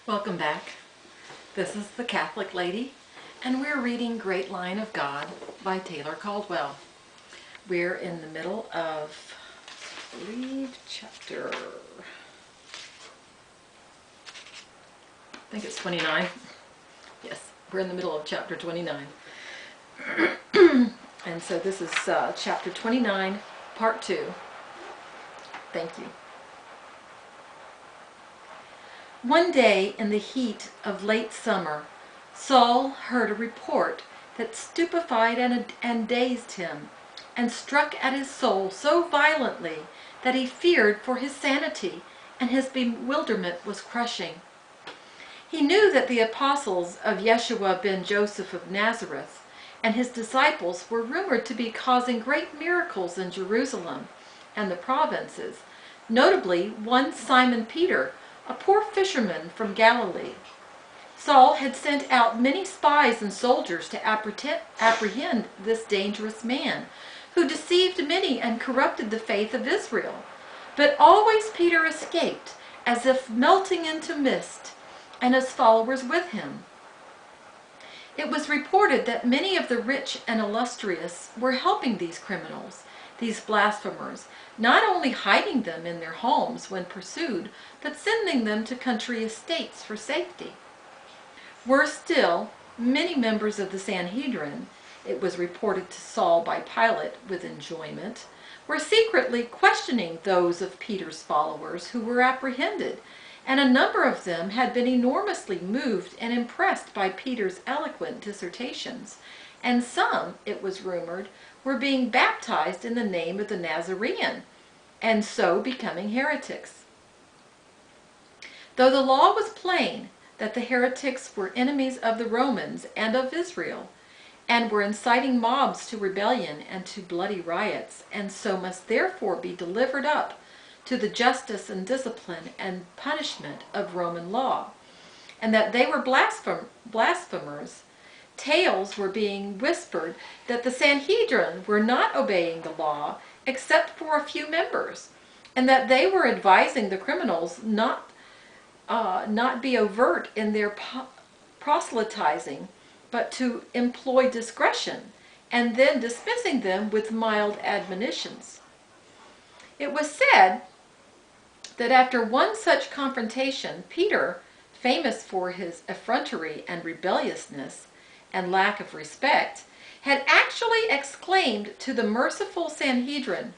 Welcome back. This is the Catholic Lady, and we're reading Great Line of God by Taylor Caldwell. We're in the middle of, I believe, chapter, I think it's 29. Yes, we're in the middle of chapter 29. And so this is chapter 29, part 2. Thank you. One day in the heat of late summer, Saul heard a report that stupefied and dazed him, and struck at his soul so violently that he feared for his sanity, and his bewilderment was crushing. He knew that the apostles of Yeshua ben Joseph of Nazareth and his disciples were rumored to be causing great miracles in Jerusalem and the provinces, notably one Simon Peter, a poor fisherman from Galilee. Saul had sent out many spies and soldiers to apprehend this dangerous man, who deceived many and corrupted the faith of Israel. But always Peter escaped, as if melting into mist, and his followers with him. It was reported that many of the rich and illustrious were helping these criminals, these blasphemers, not only hiding them in their homes when pursued, but sending them to country estates for safety. Worse still, many members of the Sanhedrin, it was reported to Saul by Pilate with enjoyment, were secretly questioning those of Peter's followers who were apprehended, and a number of them had been enormously moved and impressed by Peter's eloquent dissertations, and some, it was rumored, were being baptized in the name of the Nazarene, and so becoming heretics. Though the law was plain that the heretics were enemies of the Romans and of Israel, and were inciting mobs to rebellion and to bloody riots, and so must therefore be delivered up to the justice and discipline and punishment of Roman law, and that they were blasphemers, tales were being whispered that the Sanhedrin were not obeying the law except for a few members, and that they were advising the criminals not be overt in their proselytizing, but to employ discretion, and then dismissing them with mild admonitions. It was said that after one such confrontation, Peter, famous for his effrontery and rebelliousness and lack of respect, had actually exclaimed to the merciful Sanhedrin,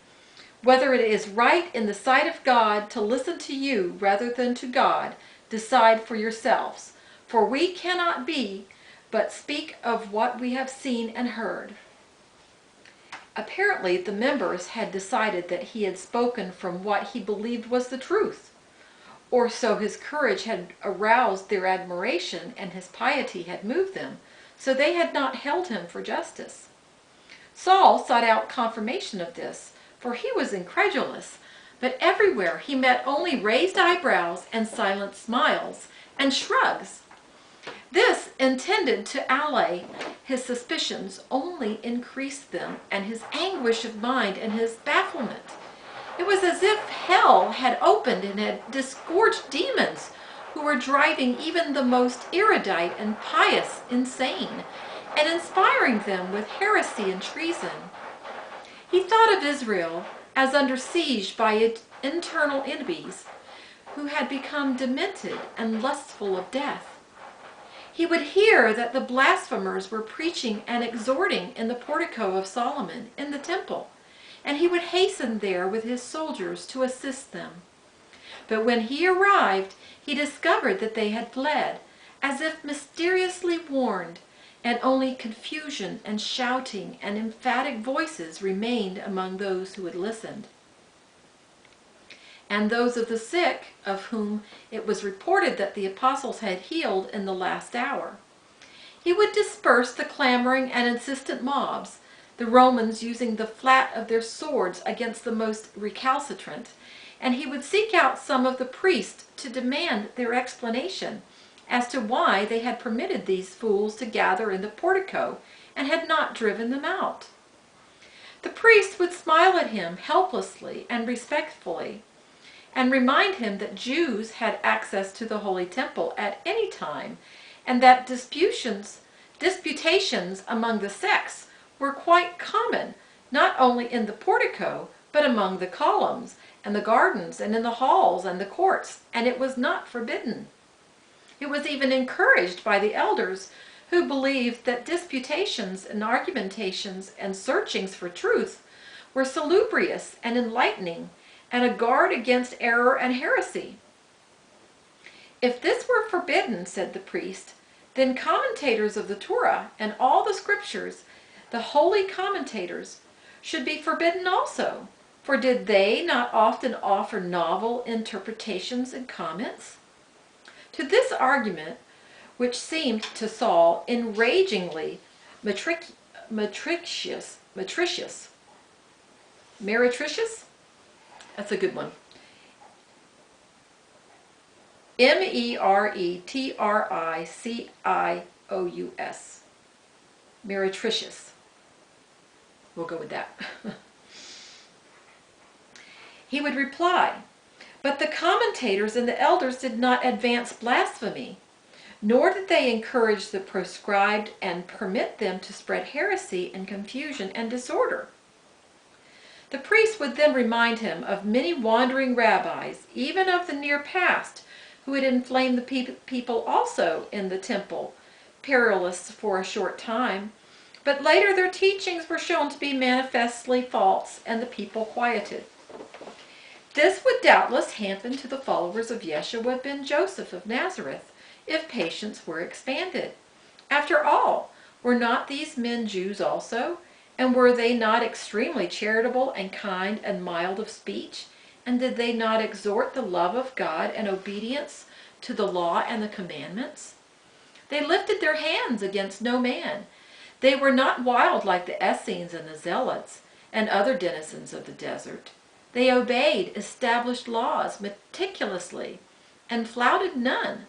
"Whether it is right in the sight of God to listen to you rather than to God, decide for yourselves, for we cannot but speak of what we have seen and heard." Apparently the members had decided that he had spoken from what he believed was the truth, or so his courage had aroused their admiration and his piety had moved them, so they had not held him for justice. Saul sought out confirmation of this, for he was incredulous, but everywhere he met only raised eyebrows and silent smiles and shrugs. This, intended to allay his suspicions, only increased them, and his anguish of mind and his bafflement. It was as if hell had opened and had disgorged demons who were driving even the most erudite and pious insane, and inspiring them with heresy and treason. He thought of Israel as under siege by its internal enemies, who had become demented and lustful of death. He would hear that the blasphemers were preaching and exhorting in the portico of Solomon in the temple, and he would hasten there with his soldiers to assist them. But when he arrived, he discovered that they had fled, as if mysteriously warned, and only confusion and shouting and emphatic voices remained among those who had listened. And those of the sick, of whom it was reported that the apostles had healed in the last hour. He would disperse the clamoring and insistent mobs, the Romans using the flat of their swords against the most recalcitrant, and he would seek out some of the priests to demand their explanation as to why they had permitted these fools to gather in the portico and had not driven them out. The priests would smile at him helplessly and respectfully, and remind him that Jews had access to the Holy Temple at any time, and that disputations among the sects were quite common, not only in the portico, but among the columns, and the gardens, and in the halls and the courts, and it was not forbidden. It was even encouraged by the elders, who believed that disputations and argumentations and searchings for truth were salubrious and enlightening, and a guard against error and heresy. If this were forbidden, said the priest, then commentators of the Torah and all the scriptures, the holy commentators, should be forbidden also. For did they not often offer novel interpretations and comments? To this argument, which seemed to Saul enragingly meretricious, that's a good one, meretricious, meretricious, we'll go with that. He would reply, but the commentators and the elders did not advance blasphemy, nor did they encourage the proscribed and permit them to spread heresy and confusion and disorder. The priest would then remind him of many wandering rabbis, even of the near past, who had inflamed the people also in the temple, perilous for a short time, but later their teachings were shown to be manifestly false, and the people quieted. This would doubtless happen to the followers of Yeshua ben Joseph of Nazareth, if patience were expanded. After all, were not these men Jews also? And were they not extremely charitable and kind and mild of speech? And did they not exhort the love of God and obedience to the law and the commandments? They lifted their hands against no man. They were not wild like the Essenes and the Zealots and other denizens of the desert. They obeyed established laws meticulously and flouted none,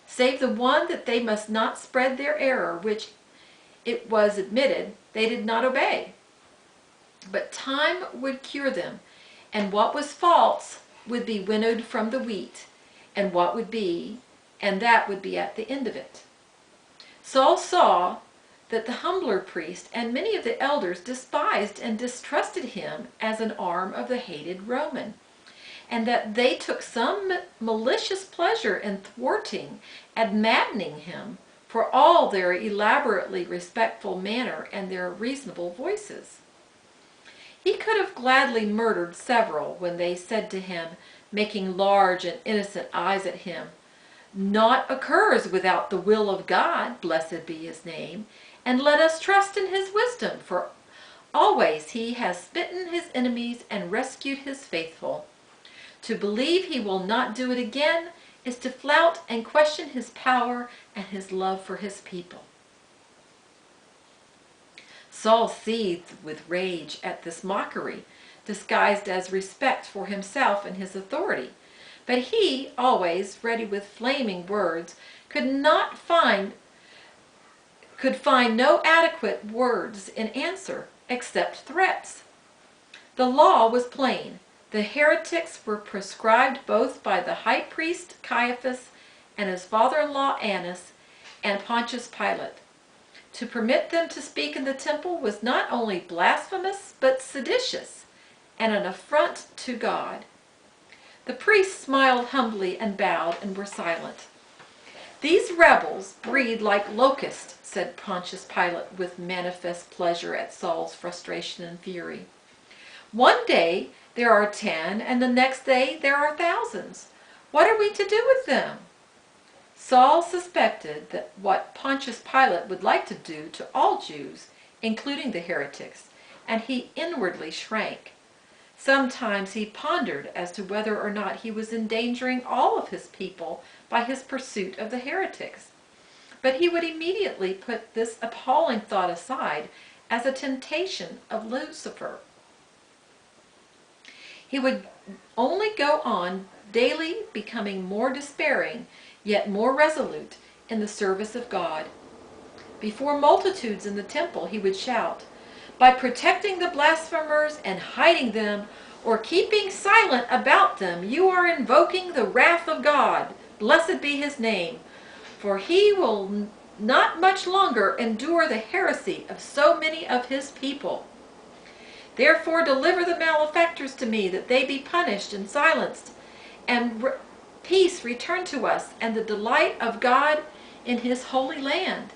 save the one that they must not spread their error, which it was admitted they did not obey. But time would cure them, and what was false would be winnowed from the wheat, and that would be at the end of it. Saul saw that the humbler priest and many of the elders despised and distrusted him as an arm of the hated Roman, and that they took some malicious pleasure in thwarting and maddening him for all their elaborately respectful manner and their reasonable voices. He could have gladly murdered several when they said to him, making large and innocent eyes at him, "Naught occurs without the will of God, blessed be his name, and let us trust in his wisdom, for always he has smitten his enemies and rescued his faithful. To believe he will not do it again is to flout and question his power and his love for his people." Saul seethed with rage at this mockery, disguised as respect for himself and his authority. But he, always ready with flaming words, could find no adequate words in answer, except threats. The law was plain. The heretics were proscribed both by the high priest Caiaphas and his father-in-law Annas and Pontius Pilate. To permit them to speak in the temple was not only blasphemous, but seditious, and an affront to God. The priests smiled humbly and bowed and were silent. "These rebels breed like locusts," said Pontius Pilate with manifest pleasure at Saul's frustration and fury. "One day there are 10, and the next day there are thousands. What are we to do with them?" Saul suspected that what Pontius Pilate would like to do to all Jews, including the heretics, and he inwardly shrank. Sometimes he pondered as to whether or not he was endangering all of his people by his pursuit of the heretics. But he would immediately put this appalling thought aside as a temptation of Lucifer. He would only go on daily becoming more despairing, yet more resolute in the service of God. Before multitudes in the temple he would shout, "By protecting the blasphemers and hiding them, or keeping silent about them, you are invoking the wrath of God. Blessed be his name, for he will not much longer endure the heresy of so many of his people. Therefore deliver the malefactors to me, that they be punished and silenced, and peace return to us, and the delight of God in his holy land.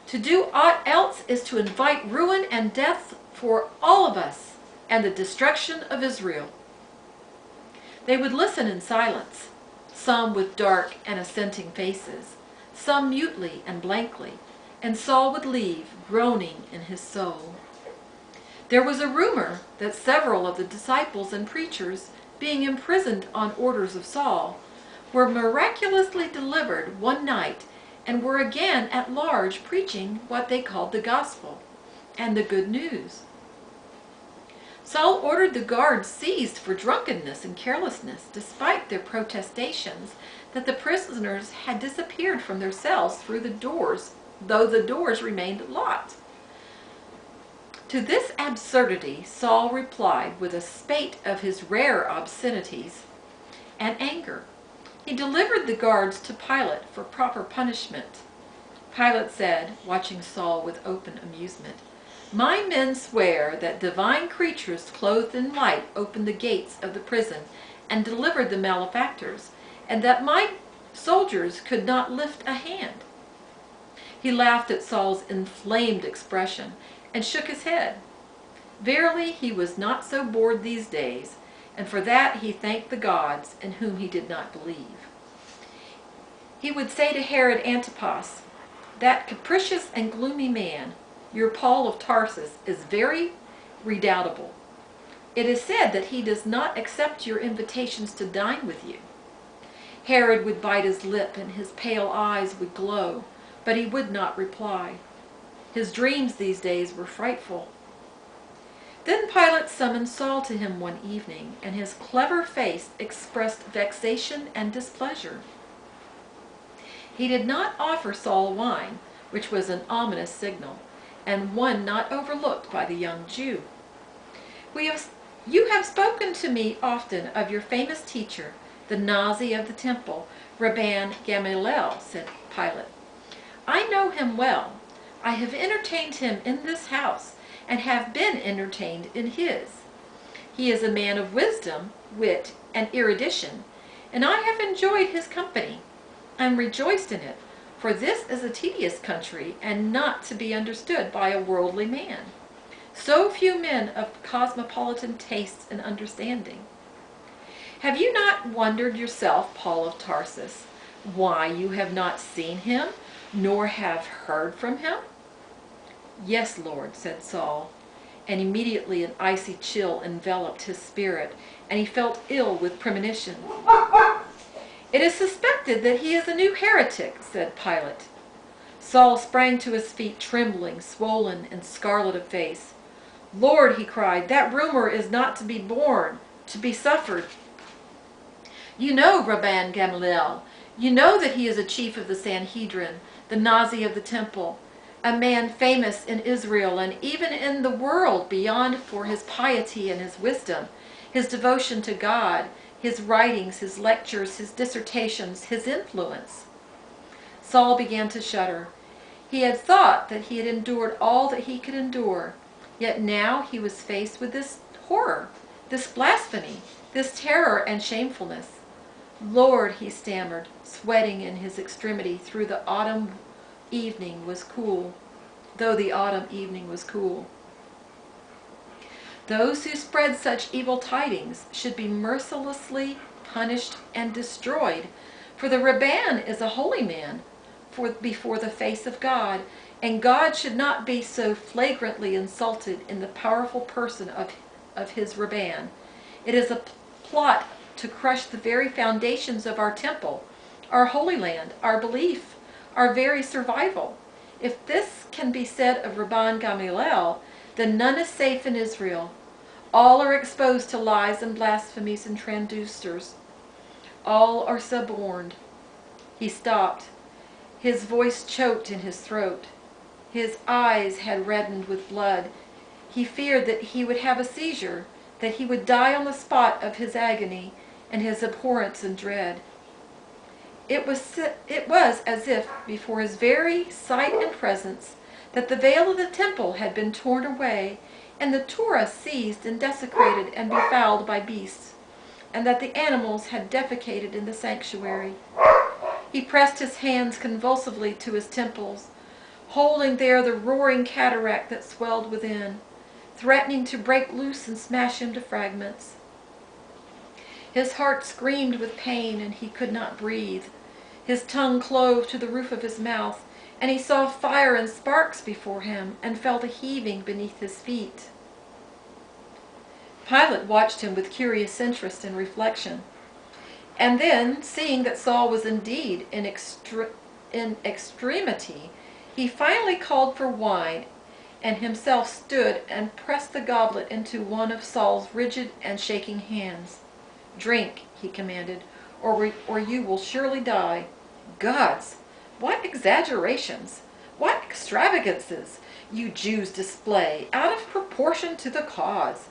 To do aught else is to invite ruin and death for all of us, and the destruction of Israel. They would listen in silence, some with dark and assenting faces, some mutely and blankly, and Saul would leave, groaning in his soul. There was a rumor that several of the disciples and preachers, being imprisoned on orders of Saul, were miraculously delivered one night and were again at large preaching what they called the gospel and the good news. Saul ordered the guards seized for drunkenness and carelessness, despite their protestations that the prisoners had disappeared from their cells through the doors, though the doors remained locked. To this absurdity Saul replied with a spate of his rare obscenities and anger. He delivered the guards to Pilate for proper punishment. Pilate said, watching Saul with open amusement, "My men swear that divine creatures clothed in light opened the gates of the prison and delivered the malefactors, and that my soldiers could not lift a hand." He laughed at Saul's inflamed expression and shook his head. Verily, he was not so bored these days, and for that he thanked the gods in whom he did not believe. He would say to Herod Antipas, "That capricious and gloomy man, your Paul of Tarsus, is very redoubtable. It is said that he does not accept your invitations to dine with you." Herod would bite his lip and his pale eyes would glow, but he would not reply. His dreams these days were frightful. Then Pilate summoned Saul to him one evening, and his clever face expressed vexation and displeasure. He did not offer Saul wine, which was an ominous signal, and one not overlooked by the young Jew. You have spoken to me often of your famous teacher, the Nazi of the temple, Rabban Gamaliel, said Pilate. "I know him well. I have entertained him in this house, and have been entertained in his. He is a man of wisdom, wit, and erudition, and I have enjoyed his company, and rejoiced in it, for this is a tedious country, and not to be understood by a worldly man. So few men of cosmopolitan tastes and understanding. Have you not wondered yourself, Paul of Tarsus, why you have not seen him, nor have heard from him?" "Yes, Lord," said Saul, and immediately an icy chill enveloped his spirit, and he felt ill with premonition. "It is suspected that he is a new heretic," said Pilate. Saul sprang to his feet, trembling, swollen, and scarlet of face. "Lord," he cried, "that rumor is not to be borne, to be suffered. You know Rabban Gamaliel. You know that he is a chief of the Sanhedrin, the Nazi of the temple, a man famous in Israel and even in the world beyond for his piety and his wisdom, his devotion to God, his writings, his lectures, his dissertations, his influence." Saul began to shudder. He had thought that he had endured all that he could endure, yet now he was faced with this horror, this blasphemy, this terror and shamefulness. "Lord," he stammered, sweating in his extremity, though the autumn evening was cool. Those who spread such evil tidings should be mercilessly punished and destroyed, for the Rabban is a holy man before the face of God, and God should not be so flagrantly insulted in the powerful person of his Rabban. It is a plot to crush the very foundations of our temple, our holy land, our belief, our very survival. If this can be said of Rabban Gamaliel, then none is safe in Israel. All are exposed to lies and blasphemies and transducers. All are suborned." He stopped. His voice choked in his throat. His eyes had reddened with blood. He feared that he would have a seizure, that he would die on the spot of his agony and his abhorrence and dread. It was as if, before his very sight and presence, that the veil of the temple had been torn away, and the Torah seized and desecrated and befouled by beasts, and that the animals had defecated in the sanctuary. He pressed his hands convulsively to his temples, holding there the roaring cataract that swelled within, threatening to break loose and smash him to fragments. His heart screamed with pain, and he could not breathe. His tongue clove to the roof of his mouth, and he saw fire and sparks before him, and felt a heaving beneath his feet. Pilate watched him with curious interest and reflection, and then, seeing that Saul was indeed in extremity, he finally called for wine, and himself stood and pressed the goblet into one of Saul's rigid and shaking hands. "Drink," he commanded, or you will surely die." Gods, what exaggerations, what extravagances you Jews display, out of proportion to the cause.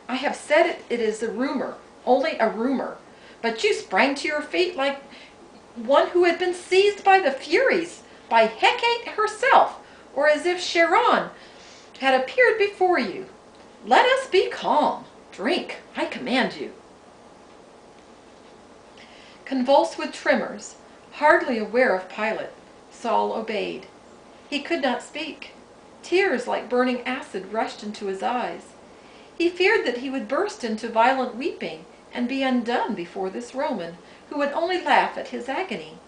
I have said it is a rumor, only a rumor, but you sprang to your feet like one who had been seized by the Furies, by Hecate herself, or as if Charon had appeared before you. Let us be calm. Drink, I command you. Convulsed with tremors, hardly aware of Pilate, Saul obeyed. He could not speak. Tears like burning acid rushed into his eyes. He feared that he would burst into violent weeping and be undone before this Roman, who would only laugh at his agony.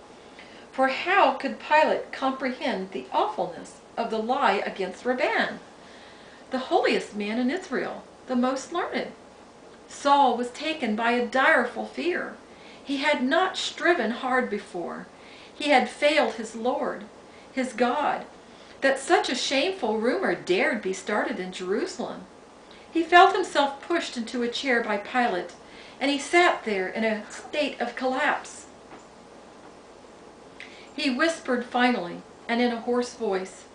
For how could Pilate comprehend the awfulness of the lie against Rabban, the holiest man in Israel, the most learned? Saul was taken by a direful fear. He had not striven hard before. He had failed his Lord, his God, that such a shameful rumor dared be started in Jerusalem. He felt himself pushed into a chair by Pilate, and he sat there in a state of collapse. He whispered finally, and in a hoarse voice,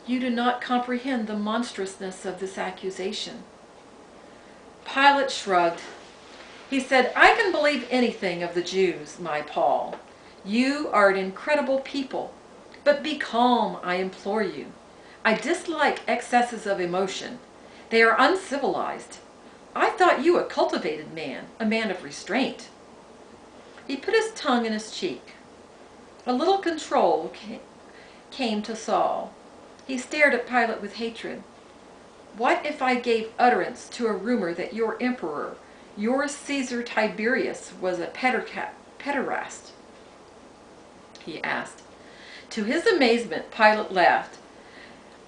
"You do not comprehend the monstrousness of this accusation." Pilate shrugged. He said, "I can believe anything of the Jews, my Paul. You are an incredible people. But be calm, I implore you. I dislike excesses of emotion. They are uncivilized. I thought you a cultivated man, a man of restraint." He put his tongue in his cheek. A little control came to Saul. He stared at Pilate with hatred. "What if I gave utterance to a rumor that your emperor, your Caesar Tiberius, was a pederast?" he asked. To his amazement, Pilate laughed.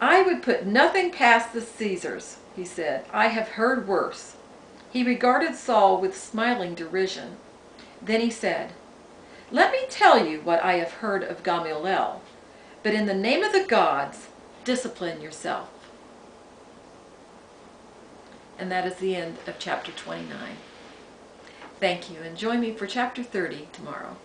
"I would put nothing past the Caesars," he said. "I have heard worse." He regarded Saul with smiling derision. Then he said, "Let me tell you what I have heard of Gamaliel, but in the name of the gods, discipline yourself." And that is the end of chapter 29. Thank you, and join me for chapter 30 tomorrow.